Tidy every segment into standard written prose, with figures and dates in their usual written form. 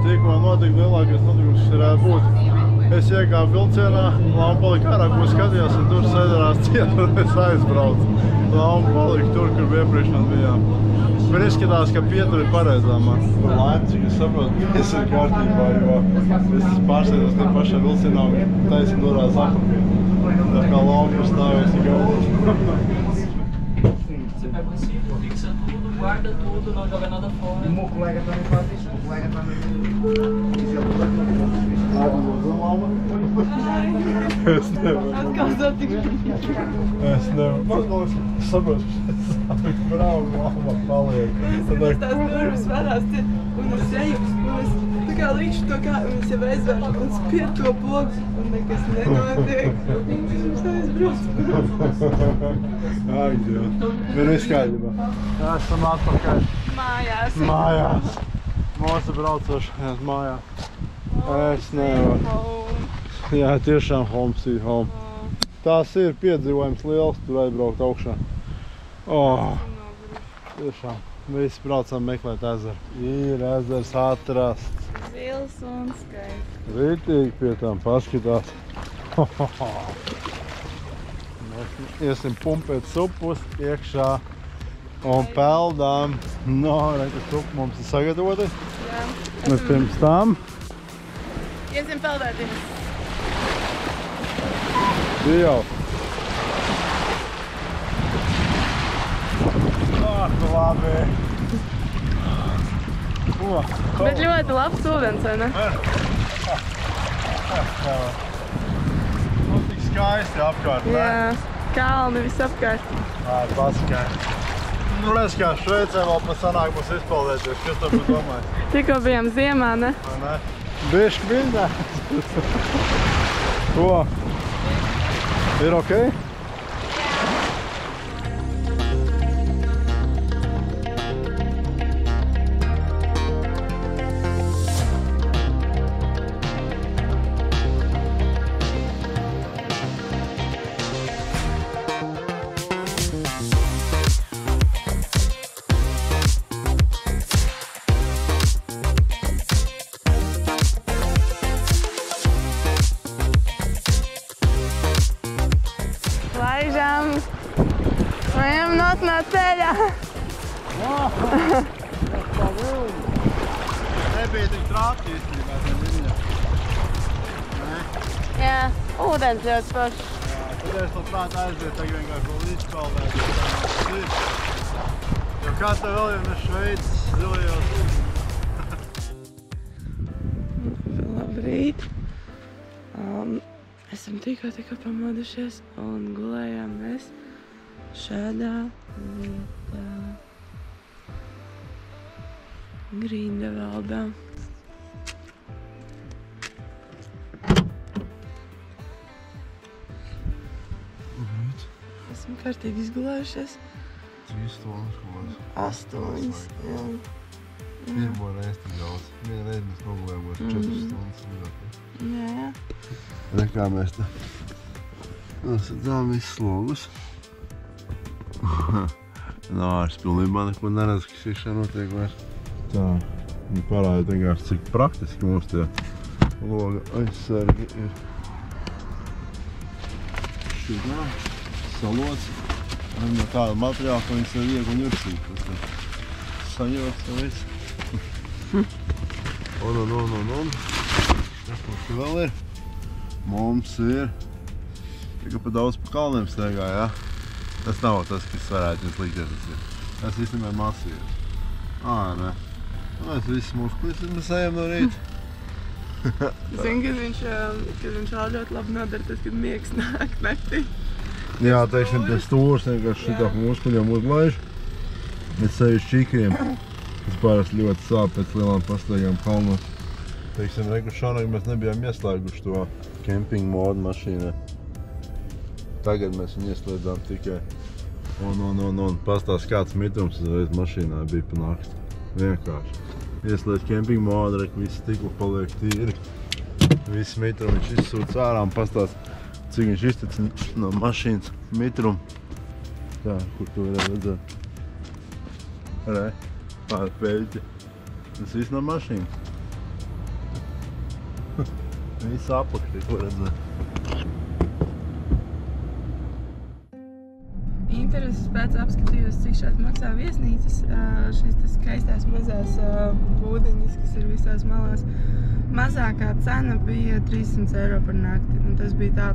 tikko notika lielākais notikums, kas varētu būt. Es iekāpu vilcienā, lampa palika ārā, ko skatījās, un tur sēdinās ciet, un es aizbraucu. Lampa palika tur, kur iepriekš man bijām. Bet izskatās, ka pietur ir pareizā man. Laime, cik es saprotu, viss ir kārtībā, jo es pārsēdos tie pašā vilcienā, un taisi dorās apakļ. Tā kā lampa stāvēs tik augstu. Você pega um ciclo, fixa tudo, guarda tudo, não joga nada fora. O meu colega também faz isso, o colega também diz ele Es nevaru. Es nevaru. Saprotu, es braucu, lampa paliek. Es tās durvis varās un es eju, un es tā kā līkšu to kā, un es jau aizvēršu, un spieru to pogu, un nekas nenotiek. Es aizbraucu. Ai, Dievs. Bet viss kārtībā. Esam atpakaļ. Mājās. Mājās. Mūsu braucošajās mājās. Es nevaru. Jā, tiešām home sweet home. Tās ir piedzīvojums liels, tur aizbraukt augšā. Tiešām. Visi braucam meklēt ezeru. Ir ezers atrasts. Zils un skaists. Ritīgi pie tām paskatās. Mēs iesim pumpēt supus iekšā un peldām. Redz, supu mums ir sagatavoti. Jā. Bet pirms tam Iesim peldēties. jau. Labi. Bet ļoti labs ūdens, vai ne? Tik skaisti apkārt, ne? Jā. Kalni visapkārt. Paskaidri. Redz, kā Šveicē vēl pa sanāk mums izpaldēties. Kas tev domāji? Tikko bijām ziemā, ne? Vai ne? Bišķi bildē. Ko? Ir okei? Laižam! Ejam not no ceļa! Nebija tik trāpti īstenībā, tā viļņa. Jā, ūdens ļoti foršs. Tad es to prātu aiziet, tagad vienkārši vēl izpaldēt. Jo kā tev vēl jau ne Šveicis zilajos ūdens? Labrīt! Esam tikko pamodušies un gulējām mēs šādā vietā. Grīndevaldā. Esam kārtīgi izgulējušies. 3 stundas kaut 8, jā. Pirmo reizi tik daudz. Vienu reizi mēs nogulējamos 4 stundas. Jā. Re, kā mēs tā nosadzām visus slogus. Es pilnībā neko neredzu, kas iekšā notiek vairs. Tā, viņi parāda vienkārši, cik praktiski mums tie loga aizsargi ir. Šitā, salots. Ar no tādu materiālu, ko viņas ir viegli un jursīt. Saņots un viss. Un. Kas mums vēl ir? Mums ir tikai pa daudz pa kalniem staigā, jā? Tas nav tas, kas varētu jums likties, tas ir. Tas īstenībā masīvs. Ne. Mēs visi muskuļus, mēs ejam no rīta. Zini, kad viņš vēl ļoti labi nodara tas, kad miegs nāk naktī. Jā, teiksim, tas stūrs vienkārši šitāk muskuļiem uzlaiž. Bet sevišķi čikriem, kas parasti ļoti sāp pēc lielām pastaigām kalnos. Teiksim, šonakt mēs nebijām ieslēguši to kempingu modu mašīnai. Tagad mēs viņu ieslēdzām tikai. Un pastās kāds mitrums uzreiz mašīnā bija pa nakti. Vienkārši. Ieslēdz kempingu modu, visi stikli paliek tīri. Visi mitrumi viņš izsūc ārā un pastās, cik viņš iztic no mašīnas mitrumu. Tā, kur tu varētu redzēt. Re, pār peļķi. Tas viss no mašīnas. Visu apakšī, ko redzēt. Intereses pēc apskatījos, cik šeit maksā viesnīcas. Šīs skaistās mazās būdiņas, kas ir visās malās. Mazākā cena bija 300 eiro par nakti, un tas bija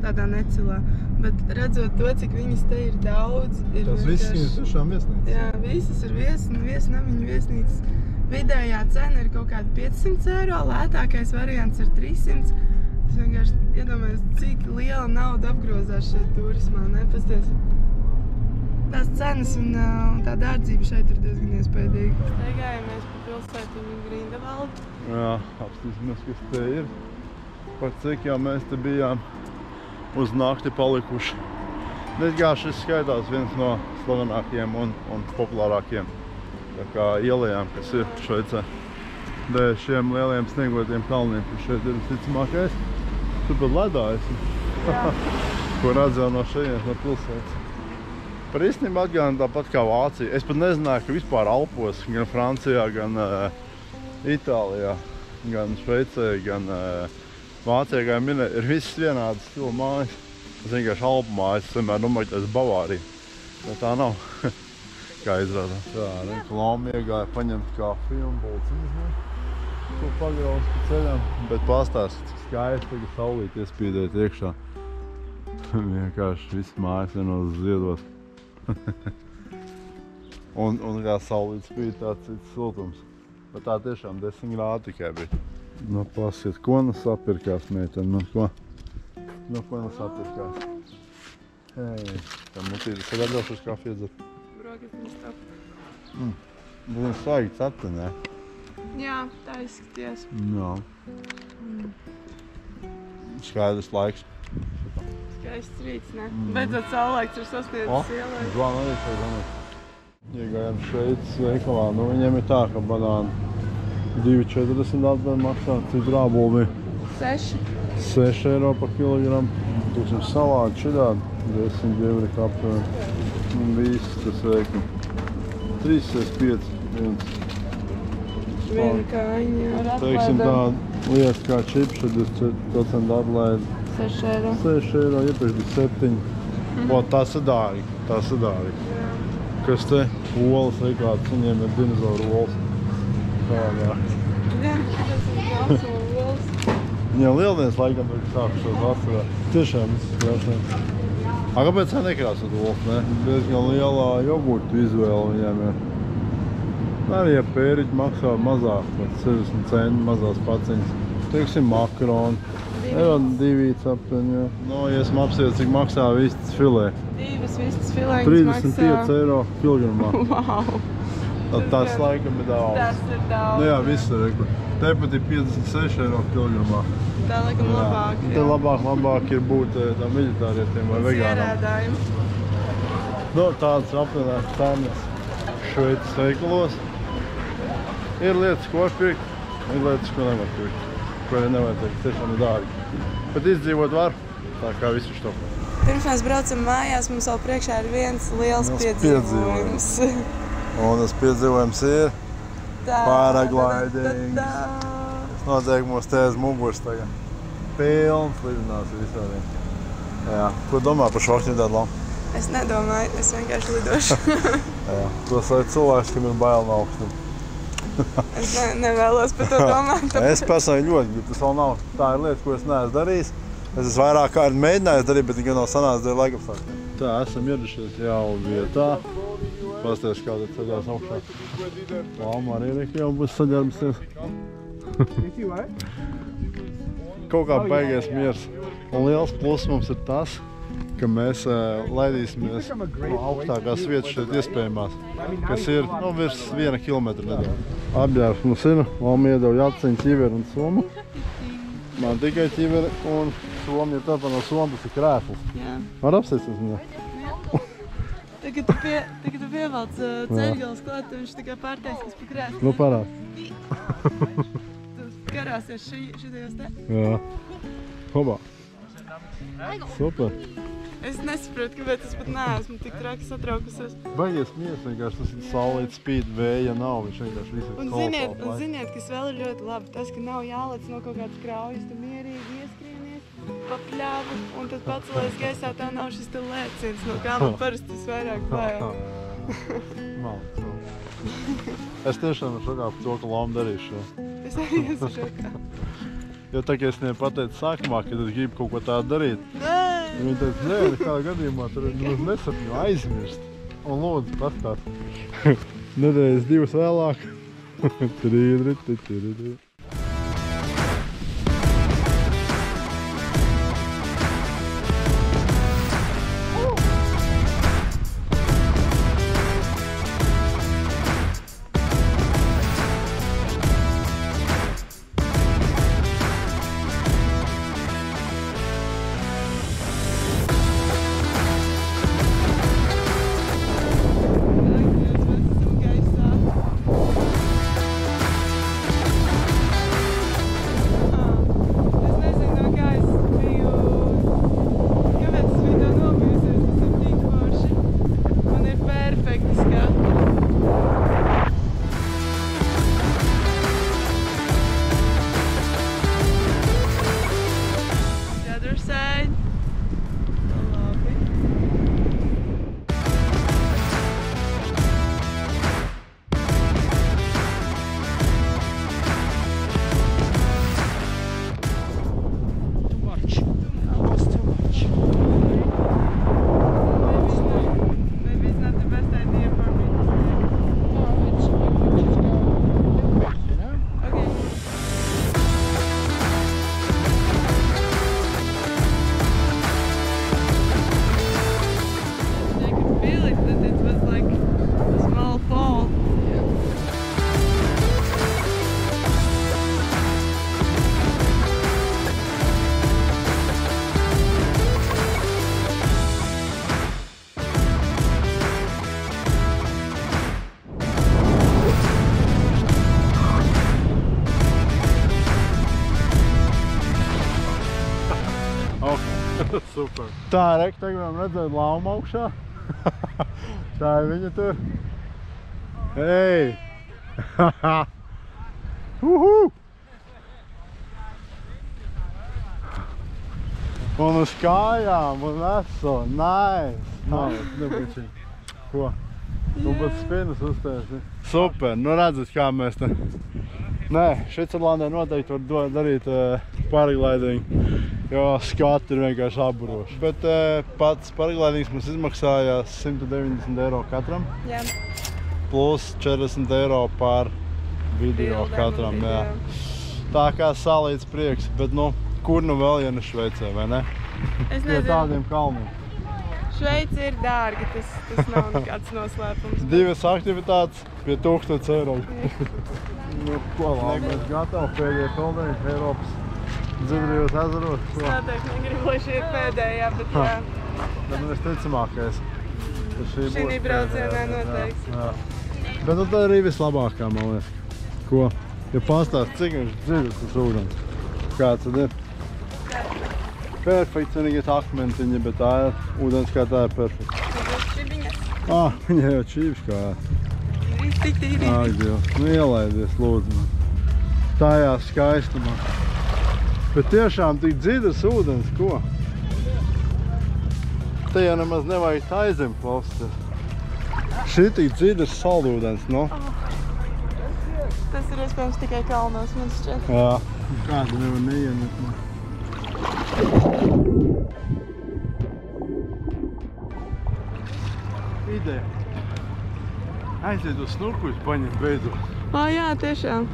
tādā necilā. Bet redzot to, cik viņas te ir daudz, ir Tas viss ir tiešām viesnīcas? Jā, visas ir viesnamiņu viesnīcas. Vidējā cena ir kaut kāda 500 eiro, lētākais variants ir 300. Es vienkārši iedomājos, cik liela nauda apgrozās šeit turismā, ne? Pasties, tās cenas un tā dārdzība šeit ir diezgan iespējīga. Steigājamies pa pilsētiņu Grindevaldu. Jā, apstīsimies, kas te ir. Par cik jau mēs te bijām uz nakti palikuši. Diezgan šis skaitās viens no slavenākajiem un populārākajiem ielējām, kas ir Šveicē. Dēļ šiem lielajiem sniegotiem kalniem, kas šeit ir visticamākais. Tu pat ledā esi, ko redzēju no šejienes, no pilsētas. Par īstenību atgādina tāpat kā Vācija. Es pat nezināju, ka vispār Alpos, gan Francijā, gan Itālijā, gan Šveicē, gan Vācijā, kā minēju, ir visas vienādas stila mājas. Es vienkārši Alpu mājas, es vienmēr domāju, ka tas ir Bavārija. Bet tā nav, kā izrādās. Jā, reklāma iegāja paņemt kafiju un bolciņas, ko pagrauz pa ceļam. Bet pastāst, cik skaisti tagad saulīt iespīdēt iekšā. Vienkārši viss mājas vienos ziedos. un kā saulīt spīd tāds cits siltums. Bet tā tiešām 10 grādi tikai bija. Nu, pasiet, ko nu sapirkās, meitene, nu ko? Nu, ko nu sapirkās? Hei, tā mutīte sagatavošas kafiju iedzert. Brokastīns top. Viņam svaigi cepta, ne? Jā, tā izskaties. Jā. Skaidrs laiks. Skaists rīts, ne? Beidzot saulaikts ir sasniedzis ielai. Zvanu arī šeit zanīt. Iegājām Šveices veikalā. Nu, viņiem ir tā, ka banāni 2,40 atvēr maksā. Citrābuli bija 6 eiro par kilogramu. Tuksim salāti šitādi 10 ģevrika aptuveni. Un viss tas veikli. 3,5 viens. Viena kājiņa ar Teiksim atlaidām. tāda lieta kā čipša, 24% atlaida. 6 eiro. 6 eiro, iepriekš bija 7. O, tas ir dārgi, tas ir dārgi. Kas te? Olas veikāds, viņiem ir dinozauru olas. Kādā. Jā, tas ir daudz olas. Viņiem lieldienas laikam tagad sākušos vasarā. Tiešām viss krāsnēm. Kāpēc tā nekrāsot olas, ne? Diezgan lielā jogurtu izvēle viņiem ir. Arī, ja pēriķi maksā mazāk, pat 60 centi mazās paciņas. Teiksim, makaroni. Eiro 2 aptuveni, jā. Nu, ja esmu apsiet, cik maksā vistas filē. 2 vistas filēņas 35 eiro kilogramā. Wow! Tad tas laikam ir daudz. Tas ir daudz. Nu jā, viss ir rekli. Tepat ir 56 eiro kilogramā. Tā laikam labāk. Te labāk ir būt tam veģetārietiem vai vegānam. Ierēdājumi. Nu, tāds apvienās cenas Šveices veikalos. Ir lietas, ko var pirkt, ir lietas, ko nevar pirkt. Ko arī nevajag teikt, tiešām ir dārgi. Bet izdzīvot var, tā kā visu štopā. Pirms mēs braucam mājās, mums vēl priekšā ir viens liels piedzīvojums. Un tas piedzīvojums ir paraglidings. Tas notiek mūs te aiz muguras tagad. Pilns lidinās visādiem. Jā. Ko domā par šo aktivitāti, Lau? Es nedomāju, es vienkārši lidošu. Jā. To saka cilvēks, kam ir bail no augstuma. Es nevēlos par to domāt. Es personīgi ļoti gribu, tas vēl nav. Tā ir lieta, ko es neesmu darījis. Es esmu vairāk kārt mēģinājis darīt, bet gan nav sanācis dēļ laikapstākļiem. Tā, esam ieradušies jau vietā. Pasties, kā tad ceļās augšā. Lama arī jau būs saģērbusies. Kaut kā beigies miers. Un liels pluss mums ir tas, ka mēs laidīsimies no augstākās vietas šeit iespējamās, kas ir virs 1 kilometra nedaudz. Apģērbs mums ir, Lama iedeva jaciņu, ķiveri un somu. Man tikai ķiveri un somu, ja tāpēc no somu tas ir krēsls. Jā. Var apsēsties viņā? Tagad tu pievelc ceļgalas klāt, un viņš tikai pārtaisīs pa krēslu. Nu parād. Tu karāsies šitajos te? Jā. Hobā. Super. Es nesaprotu, kāpēc es pat neesmu tik traki satraukusies. Baigies mies vienkārši, tas ir saulīt spīd, vēja nav, viņš vienkārši viss ir Un ziniet, kas vēl ir ļoti labi, tas, ka nav jālec no kaut kādas kraujas, tu mierīgi ieskrienies pa pļāvu un tad pacelies gaisā, tā nav šis te lēciens, no kā man parasti visvairāk bail. Es tiešām esmu šokā par to, ka Lama darīšu šo. Es arī esmu šokā. Jo tā, ka es viņai pateicu sākumā, kad es gribu kaut ko tādu darīt. Viņa teica, nē, nekādā gadījumā tur nesapņu aizmirst. Un lūdzu, pastāt. Nedēļas 2 vēlāk. Super. Tā, Rek, tagad varam redzēt Laumu augšā. Tā ir viņa tur. Hei! Un uz kājām, un eso, nice! Nebūtu. Ko? Tu pat spinus uztaisi. Super, nu redzat, kā mēs te. Nē, Švicerlandē noteikti var darīt paraglidingu, jo skati ir vienkārši apburoši. Bet pats paraglidings mums izmaksājās 190 eiro katram. Jā. Plus 40 eiro par video katram, jā. Tā kā salīdz prieks, bet nu, kur nu vēl, ja ne Šveicē, vai ne? Es nezinu. Pie tādiem kalniem. Šveice ir dārga, tas nav nekāds noslēpums. 2 aktivitātes pie 1000 eiro. Nu, ko labi, mēs gatavi pēdējie pelnēji Eiropas dziļajos ezeros. Es noteikti negribu, lai šī ir pēdējā, bet jā. Tad visticamākais. Šī braucienā noteikti. Jā. Bet nu tā arī vislabākā, man liekas. Ko? Ja pastāst, cik viņš dziļus tas ūdens. Kāds tad ir? Perfekts, vienīgi akmentiņi, bet tā ir ūdens kā tā ir perfekts. Viņa jau čīviškā. Tik tīri. Ak, Dievs, nu ielaidies, lūdzu. Tajā skaistumā. Bet tiešām tik dziļas ūdens, ko? Te jau nemaz nevajag taizem klausīties. Šī tik dziļas saldūdens, nu? Tas ir iespējams tikai kalnos, man šķiet. Jā, kādu nevar neiemet. Ideja. Aiziet uz snorkuļus paņemt beidzot. Jā, tiešām.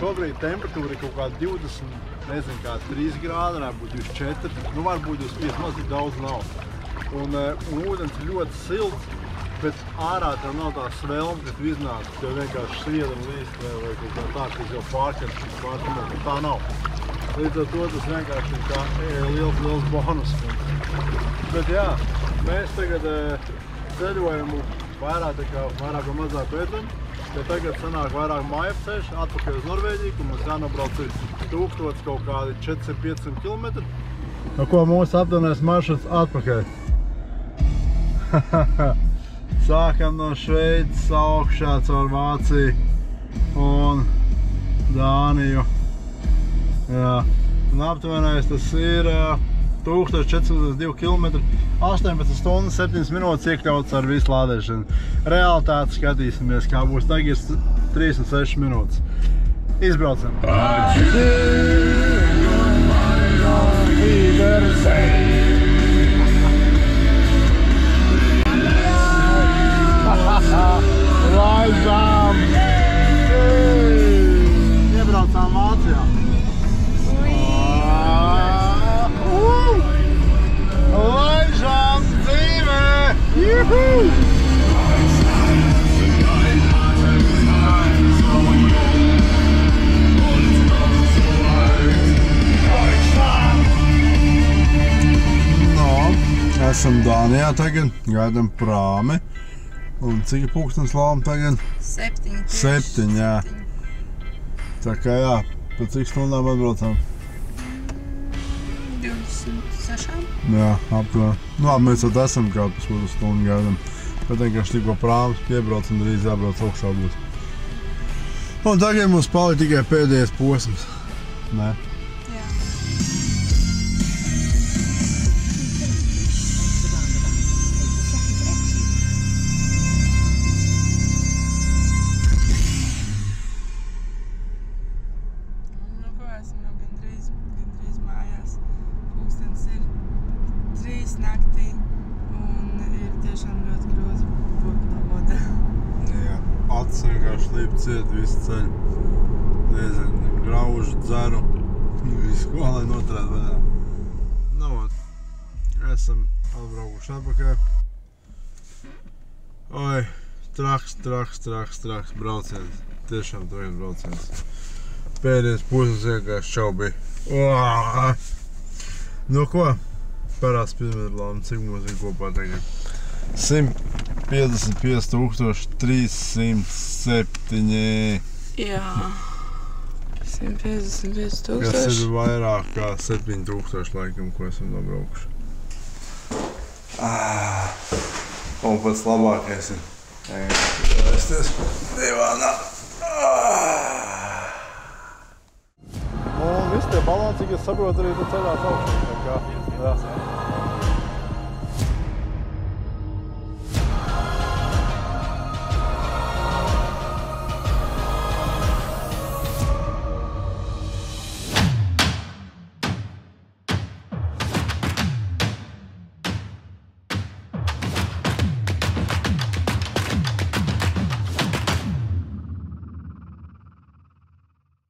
Šobrīd temperatūra ir kaut kāda 20, nezinu, kā 3 grādi, varētu būt 24, nu varbūt 25, maz tik daudz nav. Un ūdens ir ļoti silts, Bet ārā tev nav tā svelma, ka tu iznāc, tev vienkārši sviedra līst vai kaut kā tā, kas jau pārķers, tā nav. Līdz ar to tas vienkārši ir kā liels bonus. Bet jā, mēs tagad ceļojam vairāk vai mazāk pētam, bet tagad sanāk vairāk māju ceļš atpakaļ uz Norvēģiju, kur mums jānobrauc 1000 kaut kādi 400-500 km. No ko mūsu aptuvenies maršruts atpakaļ? Sākam no Šveices augšā caur Vāciju un Dāniju. Jā. Un aptuvenais tas ir 1402 km, 18 stundas, 7 minūtes iekļauts ar visu lādēšanu. Realitāti skatīsimies, kā būs. Tagad ir 36 minūtes. Izbraucam! Laižām! Iebraucām Vācijā. Laižām dzīvē! Juhu! Esam Dānijā tagad, gaidam prāmi. Un cik ir pulkstens lām tagad? 7, jā. Tā kā jā, pēc cik stundām atbraucam? 26. Jā, aptuveni. Nu labi, mēs tad esam kā pusotru stundu gaidam. Bet vienkārši tikko prāmas piebrauc un drīz jābrauc augšā būs. Un tagad mums palika tikai pēdējais posms. Nē? Jā. Gandrīz mājās. Pulkstens ir 3 naktī un ir tiešām ļoti grozi būt no vodā. Jā, acis vienkārši līp ciet visu ceļu. Nezinu, graužu, dzeru, visu ko, lai noturētu vaļā. Nu, esam atbraukuši atpakaļ. Oi, traks brauciens. Tiešām tagad brauciens. Pēdējais pusnes vienkārši čau bija. Nu ko? Parāds pirmēr, cik mums ir kopā tagad? 155 307. Jā. 155 000. Kas ir vairāk kā 7000 laikam, ko esam nobraukuši. Un pats labākais ir jāsties divānā. Un visi tie baloni, cik es saprotu, arī tu ceļās augšā.